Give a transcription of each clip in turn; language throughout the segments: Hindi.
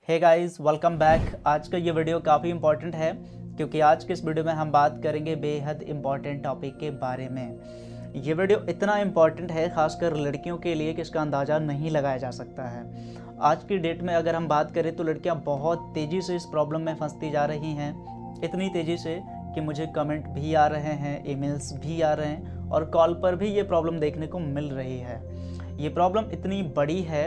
Hey guys, welcome back. आज का ये वीडियो काफ़ी इंपॉर्टेंट है क्योंकि आज के इस वीडियो में हम बात करेंगे बेहद इंपॉर्टेंट टॉपिक के बारे में। ये वीडियो इतना इंपॉर्टेंट है खासकर लड़कियों के लिए कि इसका अंदाज़ा नहीं लगाया जा सकता है। आज की डेट में अगर हम बात करें तो लड़कियां बहुत तेज़ी से इस प्रॉब्लम में फंसती जा रही हैं, इतनी तेज़ी से कि मुझे कमेंट भी आ रहे हैं, ईमेल्स भी आ रहे हैं और कॉल पर भी ये प्रॉब्लम देखने को मिल रही है। ये प्रॉब्लम इतनी बड़ी है,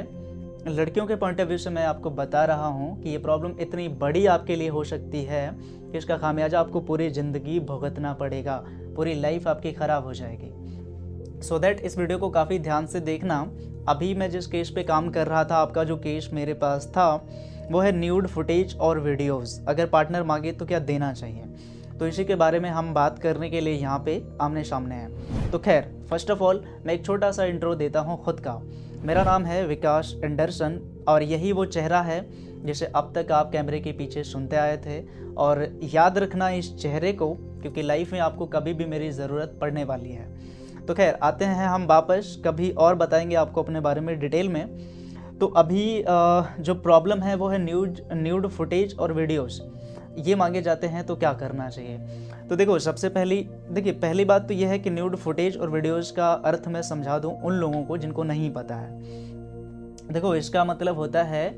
लड़कियों के पॉइंट ऑफ व्यू से मैं आपको बता रहा हूँ कि ये प्रॉब्लम इतनी बड़ी आपके लिए हो सकती है कि इसका खामियाजा आपको पूरी ज़िंदगी भुगतना पड़ेगा, पूरी लाइफ आपकी ख़राब हो जाएगी। सो दैट इस वीडियो को काफ़ी ध्यान से देखना। अभी मैं जिस केस पे काम कर रहा था, आपका जो केस मेरे पास था वो है न्यूड फुटेज और वीडियोज़। अगर पार्टनर मांगे तो क्या देना चाहिए, तो इसी के बारे में हम बात करने के लिए यहाँ पे आमने सामने हैं। तो खैर, फर्स्ट ऑफ ऑल मैं एक छोटा सा इंट्रो देता हूँ खुद का। मेरा नाम है विकास एंडरसन और यही वो चेहरा है जिसे अब तक आप कैमरे के पीछे सुनते आए थे। और याद रखना इस चेहरे को, क्योंकि लाइफ में आपको कभी भी मेरी ज़रूरत पड़ने वाली है। तो खैर, आते हैं हम वापस, कभी और बताएंगे आपको अपने बारे में डिटेल में। तो अभी जो प्रॉब्लम है वो है न्यूड फुटेज और वीडियोज़ ये मांगे जाते हैं, तो क्या करना चाहिए। तो देखो, सबसे पहली बात तो यह है कि न्यूड फुटेज और वीडियोज़ का अर्थ मैं समझा दूं उन लोगों को जिनको नहीं पता है। देखो, इसका मतलब होता है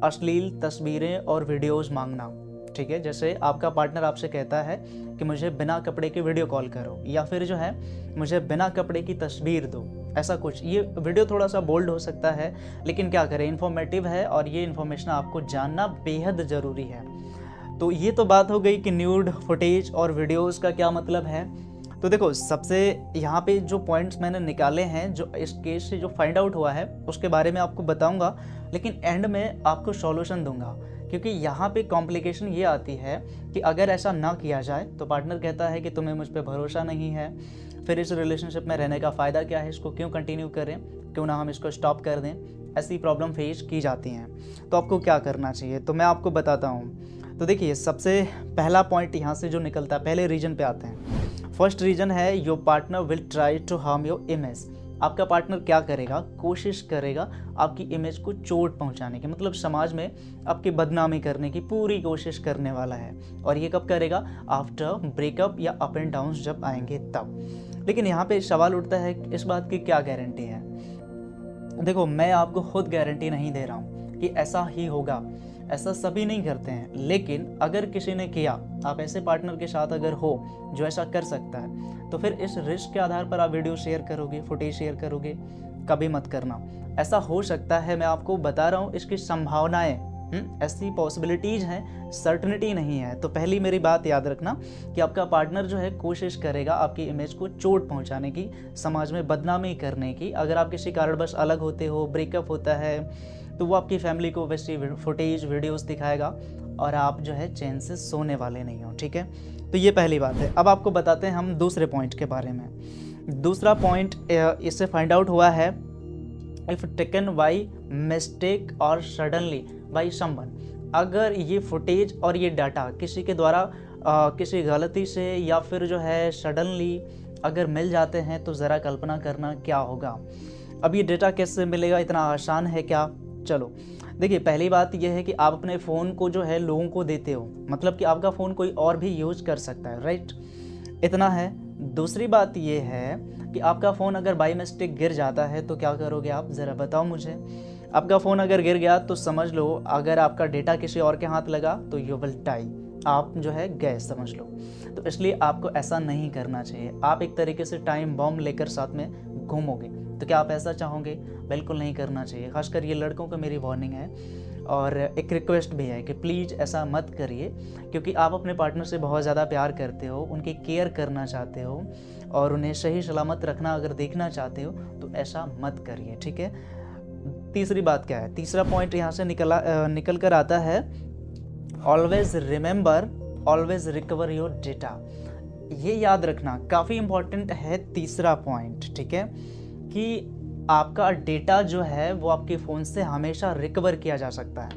अश्लील तस्वीरें और वीडियोज़ मांगना। ठीक है, जैसे आपका पार्टनर आपसे कहता है कि मुझे बिना कपड़े के वीडियो कॉल करो, या फिर जो है मुझे बिना कपड़े की तस्वीर दो, ऐसा कुछ। ये वीडियो थोड़ा सा बोल्ड हो सकता है, लेकिन क्या करें, इन्फॉर्मेटिव है और ये इन्फॉर्मेशन आपको जानना बेहद ज़रूरी है। तो ये तो बात हो गई कि न्यूड फुटेज और वीडियोस का क्या मतलब है। तो देखो, सबसे यहाँ पे जो पॉइंट्स मैंने निकाले हैं, जो इस केस से जो फाइंड आउट हुआ है उसके बारे में आपको बताऊंगा, लेकिन एंड में आपको सॉल्यूशन दूंगा। क्योंकि यहाँ पे कॉम्प्लिकेशन ये आती है कि अगर ऐसा ना किया जाए तो पार्टनर कहता है कि तुम्हें मुझ पर भरोसा नहीं है, फिर इस रिलेशनशिप में रहने का फ़ायदा क्या है, इसको क्यों कंटिन्यू करें, क्यों ना हम इसको स्टॉप कर दें। ऐसी प्रॉब्लम फेस की जाती हैं। तो आपको क्या करना चाहिए, तो मैं आपको बताता हूँ। तो देखिए, सबसे पहला पॉइंट यहाँ से जो निकलता है, पहले रीजन पे आते हैं। फर्स्ट रीजन है your partner will try to harm your image. आपका पार्टनर क्या करेगा, कोशिश करेगा आपकी इमेज को चोट पहुंचाने की, मतलब समाज में आपकी बदनामी करने की पूरी कोशिश करने वाला है। और ये कब करेगा, आफ्टर ब्रेकअप या अप एंड डाउन जब आएंगे तब। लेकिन यहाँ पे सवाल उठता है इस बात की क्या गारंटी है। देखो, मैं आपको खुद गारंटी नहीं दे रहा हूँ कि ऐसा ही होगा, ऐसा सभी नहीं करते हैं, लेकिन अगर किसी ने किया, आप ऐसे पार्टनर के साथ अगर हो जो ऐसा कर सकता है, तो फिर इस रिस्क के आधार पर आप वीडियो शेयर करोगे, फुटेज शेयर करोगे, कभी मत करना। ऐसा हो सकता है, मैं आपको बता रहा हूँ, इसकी संभावनाएं ऐसी पॉसिबिलिटीज़ हैं, सर्टनिटी नहीं है। तो पहली मेरी बात याद रखना कि आपका पार्टनर जो है कोशिश करेगा आपकी इमेज को चोट पहुँचाने की, समाज में बदनामी करने की। अगर आप किसी कारणवश अलग होते हो, ब्रेकअप होता है, तो वो आपकी फैमिली को वैसी फुटेज वीडियोस दिखाएगा और आप जो है चैन से सोने वाले नहीं हो। ठीक है, तो ये पहली बात है। अब आपको बताते हैं हम दूसरे पॉइंट के बारे में। दूसरा पॉइंट इससे फाइंड आउट हुआ है, इफ़ टेकन बाई मिस्टेक और सडनली बाई समवन। अगर ये फुटेज और ये डाटा किसी के द्वारा किसी गलती से या फिर जो है सडनली अगर मिल जाते हैं, तो ज़रा कल्पना करना क्या होगा। अब ये डेटा कैसे मिलेगा, इतना आसान है क्या। चलो देखिए, पहली बात यह है कि आप अपने फ़ोन को जो है लोगों को देते हो, मतलब कि आपका फ़ोन कोई और भी यूज़ कर सकता है, राइट, इतना है। दूसरी बात यह है कि आपका फ़ोन अगर बाई मिस्टेक गिर जाता है तो क्या करोगे आप, ज़रा बताओ मुझे। आपका फ़ोन अगर गिर गया तो समझ लो, अगर आपका डेटा किसी और के हाथ लगा तो यू विल डाई, आप जो है गए, समझ लो। तो इसलिए आपको ऐसा नहीं करना चाहिए। आप एक तरीके से टाइम बॉम्ब लेकर साथ में घूमोगे, तो क्या आप ऐसा चाहोगे, बिल्कुल नहीं करना चाहिए। खासकर ये लड़कों को मेरी वार्निंग है और एक रिक्वेस्ट भी है कि प्लीज़ ऐसा मत करिए, क्योंकि आप अपने पार्टनर से बहुत ज़्यादा प्यार करते हो, उनकी केयर करना चाहते हो और उन्हें सही सलामत रखना अगर देखना चाहते हो, तो ऐसा मत करिए। ठीक है, तीसरी बात क्या है, तीसरा पॉइंट यहाँ से निकल कर आता है, always remember always recover your data. ये याद रखना काफ़ी इंपॉर्टेंट है, तीसरा पॉइंट। ठीक है, कि आपका डेटा जो है वो आपके फ़ोन से हमेशा रिकवर किया जा सकता है।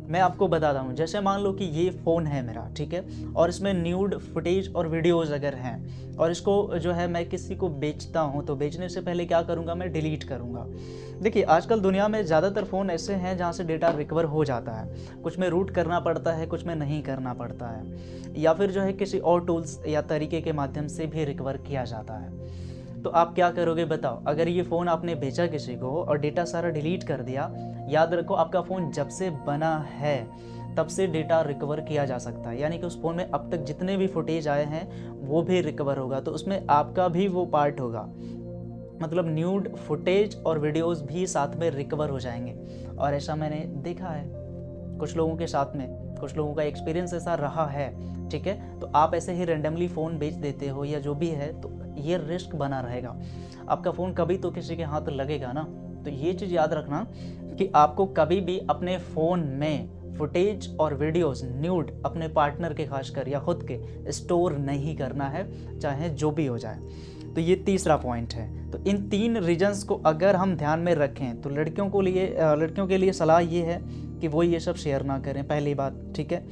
मैं आपको बताता हूँ, जैसे मान लो कि ये फ़ोन है मेरा, ठीक है, और इसमें न्यूड फुटेज और वीडियोज़ अगर हैं और इसको जो है मैं किसी को बेचता हूँ, तो बेचने से पहले क्या करूँगा, मैं डिलीट करूँगा। देखिए आजकल दुनिया में ज़्यादातर फ़ोन ऐसे हैं जहाँ से डेटा रिकवर हो जाता है, कुछ में रूट करना पड़ता है, कुछ में नहीं करना पड़ता है, या फिर जो है किसी और टूल्स या तरीके के माध्यम से भी रिकवर किया जाता है। तो आप क्या करोगे बताओ, अगर ये फ़ोन आपने बेचा किसी को और डेटा सारा डिलीट कर दिया, याद रखो आपका फ़ोन जब से बना है तब से डेटा रिकवर किया जा सकता है, यानी कि उस फ़ोन में अब तक जितने भी फुटेज आए हैं वो भी रिकवर होगा, तो उसमें आपका भी वो पार्ट होगा, मतलब न्यूड फुटेज और वीडियोस भी साथ में रिकवर हो जाएंगे। और ऐसा मैंने देखा है कुछ लोगों के साथ में, कुछ लोगों का एक्सपीरियंस ऐसा रहा है, ठीक है। तो आप ऐसे ही रेंडमली फ़ोन बेच देते हो या जो भी है, तो ये रिस्क बना रहेगा, आपका फ़ोन कभी तो किसी के हाथ लगेगा ना। तो ये चीज़ याद रखना कि आपको कभी भी अपने फ़ोन में फुटेज और वीडियोस न्यूड अपने पार्टनर के खासकर या खुद के स्टोर नहीं करना है, चाहे जो भी हो जाए। तो ये तीसरा पॉइंट है। तो इन 3 रीजंस को अगर हम ध्यान में रखें तो लड़कियों के लिए सलाह ये है कि वो ये सब शेयर ना करें, पहली बात, ठीक है।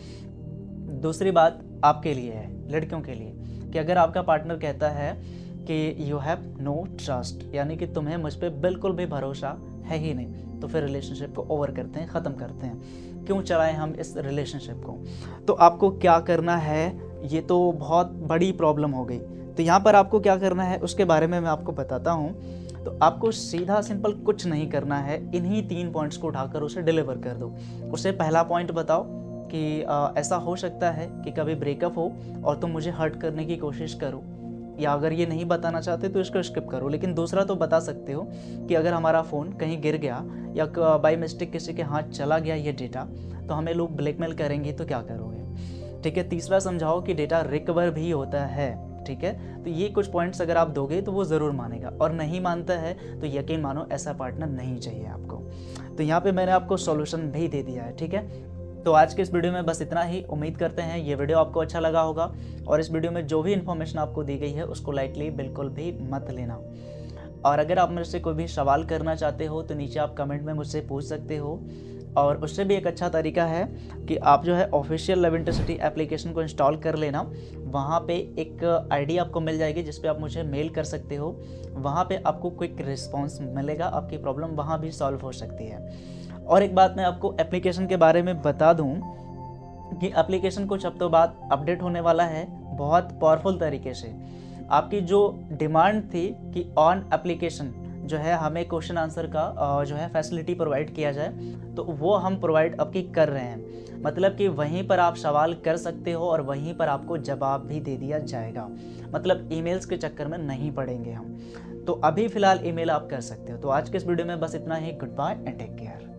दूसरी बात आपके लिए है, लड़कियों के लिए, कि अगर आपका पार्टनर कहता है कि यू हैव नो ट्रस्ट, यानी कि तुम्हें मुझ पर बिल्कुल भी भरोसा है ही नहीं, तो फिर रिलेशनशिप को ओवर करते हैं, ख़त्म करते हैं। क्यों चलाएं हम इस रिलेशनशिप को। तो आपको क्या करना है, ये तो बहुत बड़ी प्रॉब्लम हो गई। तो यहाँ पर आपको क्या करना है उसके बारे में मैं आपको बताता हूँ। तो आपको सीधा सिंपल कुछ नहीं करना है, इन्हीं 3 पॉइंट्स को उठाकर उसे डिलीवर कर दो। उसे पहला पॉइंट बताओ कि ऐसा हो सकता है कि कभी ब्रेकअप हो और तुम मुझे हर्ट करने की कोशिश करो, या अगर ये नहीं बताना चाहते तो इसको स्किप करो। लेकिन दूसरा तो बता सकते हो कि अगर हमारा फ़ोन कहीं गिर गया या बाय मिस्टेक किसी के हाथ चला गया ये डेटा, तो हमें लोग ब्लैकमेल करेंगे, तो क्या करोगे, ठीक है। तीसरा समझाओ कि डेटा रिकवर भी होता है, ठीक है। तो ये कुछ पॉइंट्स अगर आप दोगे तो वो ज़रूर मानेगा, और नहीं मानता है तो यकीन मानो ऐसा पार्टनर नहीं चाहिए आपको। तो यहाँ पे मैंने आपको सॉल्यूशन भी दे दिया है, ठीक है। तो आज के इस वीडियो में बस इतना ही। उम्मीद करते हैं ये वीडियो आपको अच्छा लगा होगा, और इस वीडियो में जो भी इन्फॉर्मेशन आपको दी गई है उसको लाइटली बिल्कुल भी मत लेना। और अगर आप मेरे से कोई भी सवाल करना चाहते हो तो नीचे आप कमेंट में मुझसे पूछ सकते हो। और उससे भी एक अच्छा तरीका है कि आप जो है ऑफिशियल लव इंटरसिटी एप्लीकेशन को इंस्टॉल कर लेना। वहाँ पे एक आईडी आपको मिल जाएगी जिस पे आप मुझे मेल कर सकते हो। वहाँ पे आपको क्विक रिस्पांस मिलेगा, आपकी प्रॉब्लम वहाँ भी सॉल्व हो सकती है। और एक बात मैं आपको एप्लीकेशन के बारे में बता दूँ कि एप्लीकेशन कुछ हफ्तों बाद अपडेट होने वाला है बहुत पावरफुल तरीके से। आपकी जो डिमांड थी कि ऑन एप्लीकेशन जो है हमें क्वेश्चन आंसर का जो है फैसिलिटी प्रोवाइड किया जाए, तो वो हम प्रोवाइड आपकी कर रहे हैं। मतलब कि वहीं पर आप सवाल कर सकते हो और वहीं पर आपको जवाब भी दे दिया जाएगा, मतलब ईमेल्स के चक्कर में नहीं पड़ेंगे हम। तो अभी फ़िलहाल ईमेल आप कर सकते हो। तो आज के इस वीडियो में बस इतना ही। Good bye and take care.